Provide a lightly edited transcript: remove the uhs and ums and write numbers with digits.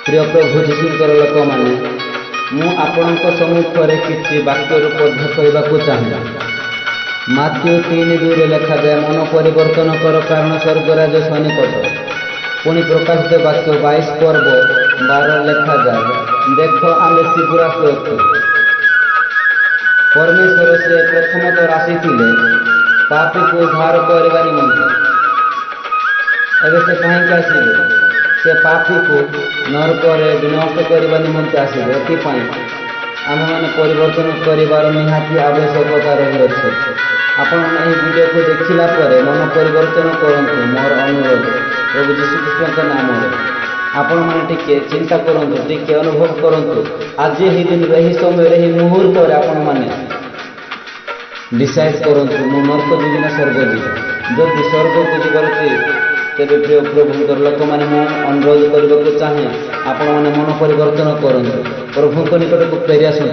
प्रिय प्रभु जीशुଙ୍କର ଲୋକମାନେ ମୁଁ ଆପଣଙ୍କ ସମ୍ମୁଖରେ କିଛି ବାକ୍ୟ ରୂପଧ୍ୟ କହିବାକୁ ଚାହେଁ। ମାଥ୍ୟୁ 3:2ରେ ଲେଖାଯାଏ, ମନ ପରିବର୍ତ୍ତନ କର କାରଣ ସ୍ୱର୍ଗରାଜ ସନ୍ନିକଟ। ପୁଣି ପ୍ରକାଶିତ ବାକ୍ୟ 22:12 ଲେଖାଯାଏ, ଦେଖ ଆମେ ଶୀଘ୍ର ଆସୁଅଛୁ। ପରମେଶ୍ୱର ସେ ପ୍ରଥମତଃ ଆସିଥିଲେ ପାପୀକୁ ଉଦ୍ଧାର କରିବା ନିମନ୍ତେ। ଏବେ ସେ କାହିଁକି ଆସିବେ? ସେ ପାପୀକୁ ନରକରେ ବିନଷ୍ଟ କରିବା ନିମନ୍ତେ ଆସିବେ। ଏଥିପାଇଁ ଆମେମାନେ ପରିବର୍ତ୍ତନ କରିବାର ନିହାତି ଆବଶ୍ୟକତା ରହିଅଛି। ଆପଣମାନେ ଏହି ଭିଡ଼ିଓକୁ ଦେଖିଲା ପରେ ମନ ପରିବର୍ତ୍ତନ କରନ୍ତୁ, ମୋର ଅନୁରୋଧ ପ୍ରଭୁ ଯୀଶୁଖ୍ରୀଷ୍ଟଙ୍କ ନାମରେ। ଆପଣମାନେ ଟିକେ ଚିନ୍ତା କରନ୍ତୁ, ଟିକେ ଅନୁଭବ କରନ୍ତୁ। ଆଜି ଏହି ଦିନରେ, ଏହି ସମୟରେ, ଏହି ମୁହୂର୍ତ୍ତରେ ଆପଣମାନେ ଡିସାଇଡ୍ କରନ୍ତୁ, ମୁଁ ନର୍କ ଯିବି ନା ସ୍ୱର୍ଗ ଯିବି। ଯଦି ସ୍ୱର୍ଗକୁ ଯିବାର ଅଛି, ତେବେ ପ୍ରିୟ ପ୍ରଭୁଙ୍କର ଲୋକମାନେ ମୁଁ ଅନୁରୋଧ କରିବାକୁ ଚାହେଁ, ଆପଣମାନେ ମନ ପରିବର୍ତ୍ତନ କରନ୍ତୁ, ପ୍ରଭୁଙ୍କ ନିକଟକୁ ଫେରି ଆସନ୍ତୁ।